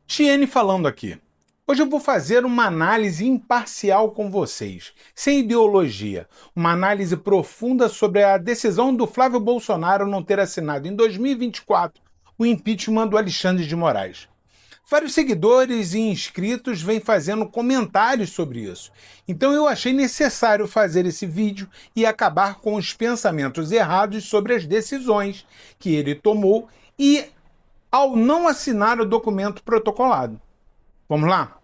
Tiene falando aqui. Hoje eu vou fazer uma análise imparcial com vocês, sem ideologia, uma análise profunda sobre a decisão do Flávio Bolsonaro não ter assinado em 2024 o impeachment do Alexandre de Moraes. Vários seguidores e inscritos vêm fazendo comentários sobre isso, então eu achei necessário fazer esse vídeo e acabar com os pensamentos errados sobre as decisões que ele tomou e ao não assinar o documento protocolado. Vamos lá?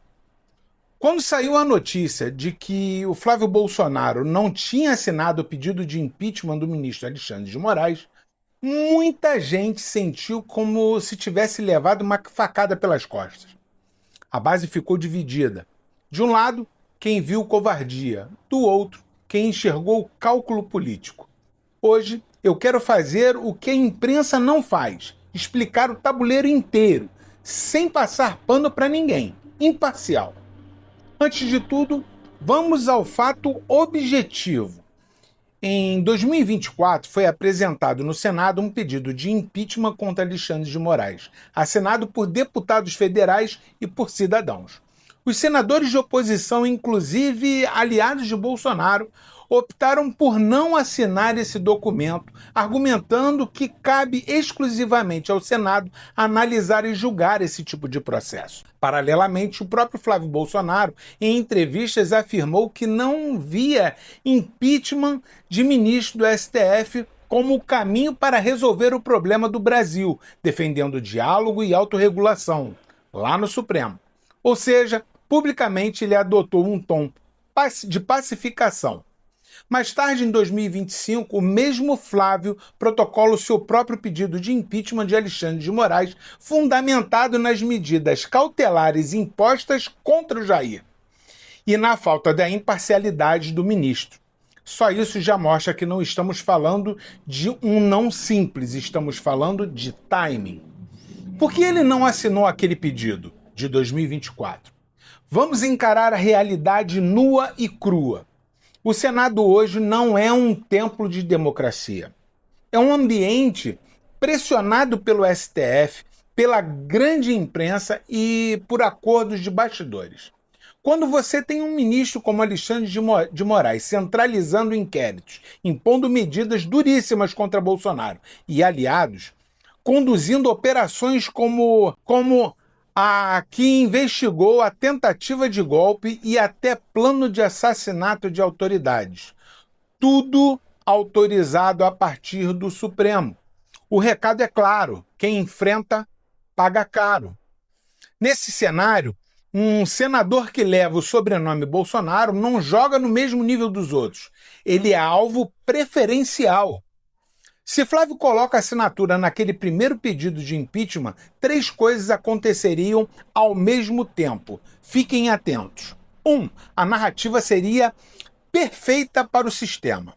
Quando saiu a notícia de que o Flávio Bolsonaro não tinha assinado o pedido de impeachment do ministro Alexandre de Moraes, muita gente sentiu como se tivesse levado uma facada pelas costas. A base ficou dividida. De um lado, quem viu covardia, do outro, quem enxergou cálculo político. Hoje, eu quero fazer o que a imprensa não faz, explicar o tabuleiro inteiro, sem passar pano para ninguém, imparcial. Antes de tudo, vamos ao fato objetivo. Em 2024, foi apresentado no Senado um pedido de impeachment contra Alexandre de Moraes, assinado por deputados federais e por cidadãos. Os senadores de oposição, inclusive aliados de Bolsonaro, optaram por não assinar esse documento, argumentando que cabe exclusivamente ao Senado analisar e julgar esse tipo de processo. Paralelamente, o próprio Flávio Bolsonaro, em entrevistas, afirmou que não via impeachment de ministro do STF como o caminho para resolver o problema do Brasil, defendendo diálogo e autorregulação, lá no Supremo. Ou seja, publicamente ele adotou um tom de pacificação. Mais tarde, em 2025, o mesmo Flávio protocola o seu próprio pedido de impeachment de Alexandre de Moraes, fundamentado nas medidas cautelares impostas contra o Jair e na falta da imparcialidade do ministro. Só isso já mostra que não estamos falando de um não simples, estamos falando de timing. Por que ele não assinou aquele pedido de 2024? Vamos encarar a realidade nua e crua. O Senado hoje não é um templo de democracia. É um ambiente pressionado pelo STF, pela grande imprensa e por acordos de bastidores. Quando você tem um ministro como Alexandre de Moraes centralizando inquéritos, impondo medidas duríssimas contra Bolsonaro e aliados, conduzindo operações como a que investigou a tentativa de golpe e até plano de assassinato de autoridades. Tudo autorizado a partir do Supremo. O recado é claro: quem enfrenta, paga caro. Nesse cenário, um senador que leva o sobrenome Bolsonaro não joga no mesmo nível dos outros. Ele é alvo preferencial. Se Flávio coloca a assinatura naquele primeiro pedido de impeachment, 3 coisas aconteceriam ao mesmo tempo. Fiquem atentos. 1. A narrativa seria perfeita para o sistema.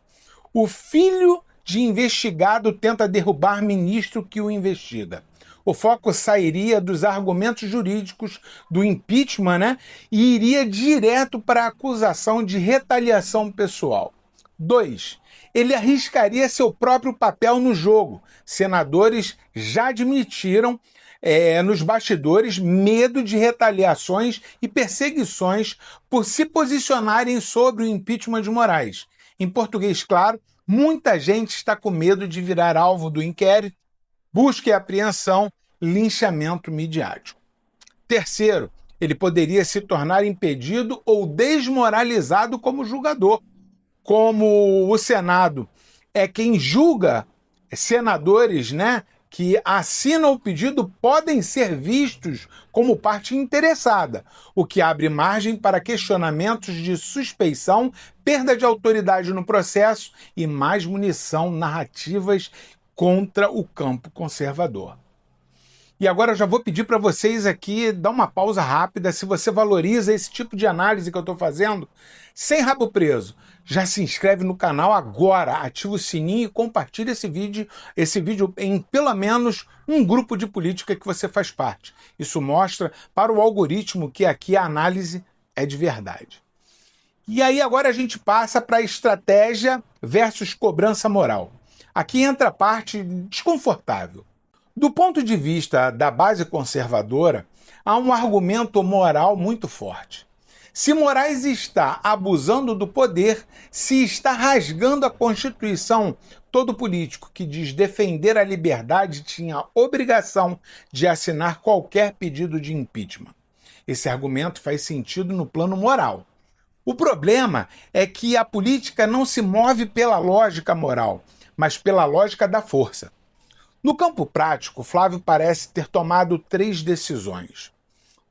O filho de investigado tenta derrubar ministro que o investiga. O foco sairia dos argumentos jurídicos do impeachment, e iria direto para a acusação de retaliação pessoal. 2. Ele arriscaria seu próprio papel no jogo. Senadores já admitiram nos bastidores medo de retaliações e perseguições por se posicionarem sobre o impeachment de Moraes. Em português claro, muita gente está com medo de virar alvo do inquérito, busca e apreensão, linchamento midiático. Terceiro, ele poderia se tornar impedido ou desmoralizado como julgador. Como o Senado é quem julga senadores, que assinam o pedido, podem ser vistos como parte interessada, o que abre margem para questionamentos de suspeição, perda de autoridade no processo e mais munição narrativas contra o campo conservador. E agora eu já vou pedir para vocês aqui dar uma pausa rápida. Se você valoriza esse tipo de análise que eu estou fazendo, sem rabo preso, já se inscreve no canal agora, ativa o sininho e compartilha esse vídeo em pelo menos um grupo de política que você faz parte. Isso mostra para o algoritmo que aqui a análise é de verdade. E aí agora a gente passa para a estratégia versus cobrança moral. Aqui entra a parte desconfortável. Do ponto de vista da base conservadora, há um argumento moral muito forte. Se Moraes está abusando do poder, se está rasgando a Constituição, todo político que diz defender a liberdade tinha a obrigação de assinar qualquer pedido de impeachment. Esse argumento faz sentido no plano moral. O problema é que a política não se move pela lógica moral, mas pela lógica da força. No campo prático, Flávio parece ter tomado 3 decisões.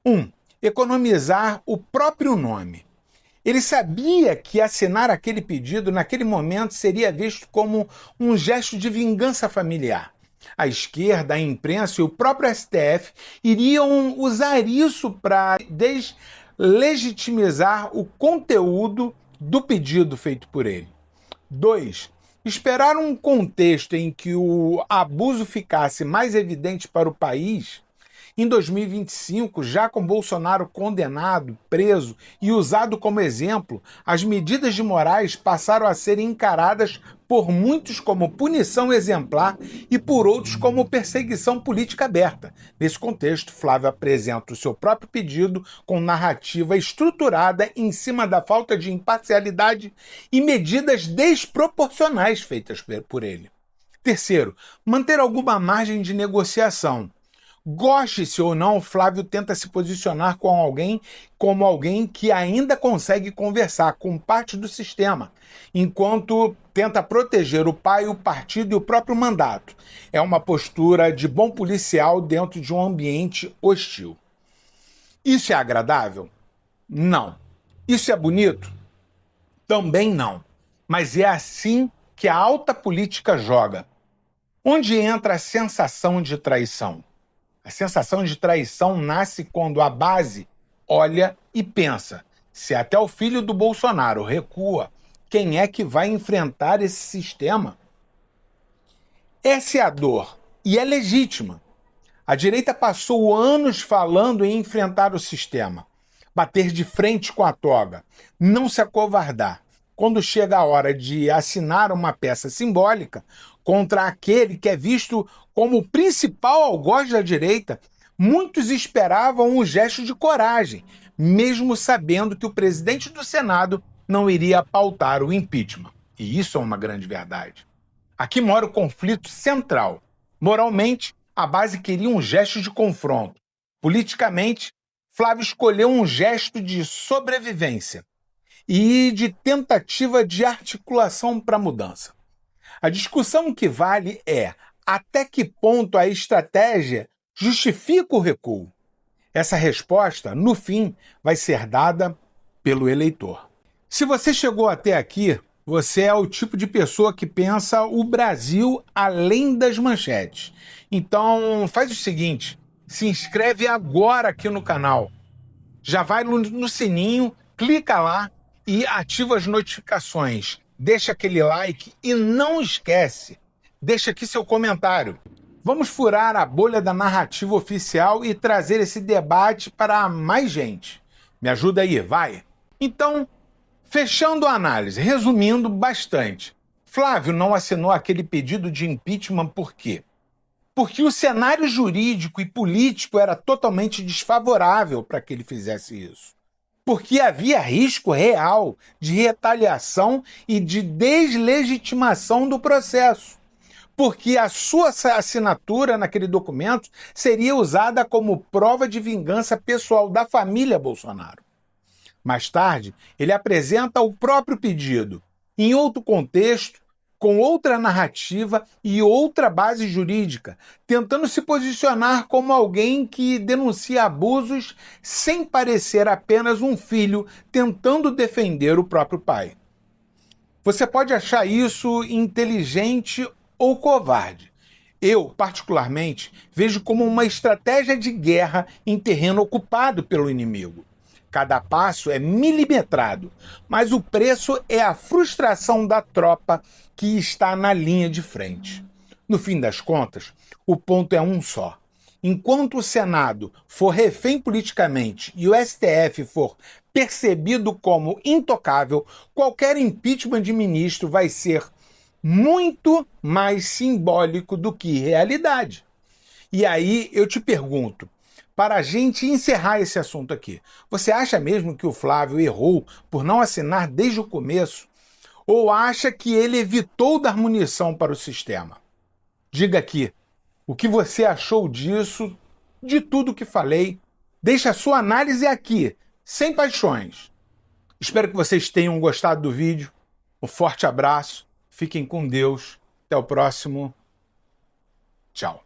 1. Economizar o próprio nome. Ele sabia que assinar aquele pedido naquele momento seria visto como um gesto de vingança familiar. A esquerda, a imprensa e o próprio STF iriam usar isso para deslegitimizar o conteúdo do pedido feito por ele. 2. Esperar um contexto em que o abuso ficasse mais evidente para o país. Em 2025, já com Bolsonaro condenado, preso e usado como exemplo, as medidas de Moraes passaram a ser encaradas por muitos como punição exemplar e por outros como perseguição política aberta. Nesse contexto, Flávio apresenta o seu próprio pedido com narrativa estruturada em cima da falta de imparcialidade e medidas desproporcionais feitas por ele. Terceiro, manter alguma margem de negociação. Goste-se ou não, Flávio tenta se posicionar como alguém que ainda consegue conversar com parte do sistema, enquanto tenta proteger o pai, o partido e o próprio mandato. É uma postura de bom policial dentro de um ambiente hostil. Isso é agradável? Não. Isso é bonito? Também não. Mas é assim que a alta política joga. Onde entra a sensação de traição? A sensação de traição nasce quando a base olha e pensa: se até o filho do Bolsonaro recua, quem é que vai enfrentar esse sistema? Essa é a dor, e é legítima. A direita passou anos falando em enfrentar o sistema, bater de frente com a toga, não se acovardar. Quando chega a hora de assinar uma peça simbólica contra aquele que é visto como o principal algoz da direita, muitos esperavam um gesto de coragem, mesmo sabendo que o presidente do Senado não iria pautar o impeachment. E isso é uma grande verdade. Aqui mora o conflito central. Moralmente, a base queria um gesto de confronto. Politicamente, Flávio escolheu um gesto de sobrevivência e de tentativa de articulação para a mudança. A discussão que vale é até que ponto a estratégia justifica o recuo. Essa resposta, no fim, vai ser dada pelo eleitor. Se você chegou até aqui, você é o tipo de pessoa que pensa o Brasil além das manchetes. Então, faz o seguinte, se inscreve agora aqui no canal. Já vai no sininho, clica lá e ativa as notificações. Deixa aquele like e não esquece, deixa aqui seu comentário. Vamos furar a bolha da narrativa oficial e trazer esse debate para mais gente. Me ajuda aí, vai! Então, fechando a análise, resumindo bastante, Flávio não assinou aquele pedido de impeachment por quê? Porque o cenário jurídico e político era totalmente desfavorável para que ele fizesse isso. Porque havia risco real de retaliação e de deslegitimação do processo. Porque a sua assinatura naquele documento seria usada como prova de vingança pessoal da família Bolsonaro. Mais tarde, ele apresenta o próprio pedido, em outro contexto, com outra narrativa e outra base jurídica, tentando se posicionar como alguém que denuncia abusos sem parecer apenas um filho tentando defender o próprio pai. Você pode achar isso inteligente ou covarde. Eu, particularmente, vejo como uma estratégia de guerra em terreno ocupado pelo inimigo. Cada passo é milimetrado, mas o preço é a frustração da tropa que está na linha de frente. No fim das contas, o ponto é um só. Enquanto o Senado for refém politicamente e o STF for percebido como intocável, qualquer impeachment de ministro vai ser muito mais simbólico do que realidade. E aí eu te pergunto, para a gente encerrar esse assunto aqui, você acha mesmo que o Flávio errou por não assinar desde o começo? Ou acha que ele evitou dar munição para o sistema? Diga aqui, o que você achou disso, de tudo que falei? Deixe a sua análise aqui, sem paixões. Espero que vocês tenham gostado do vídeo. Um forte abraço, fiquem com Deus. Até o próximo. Tchau.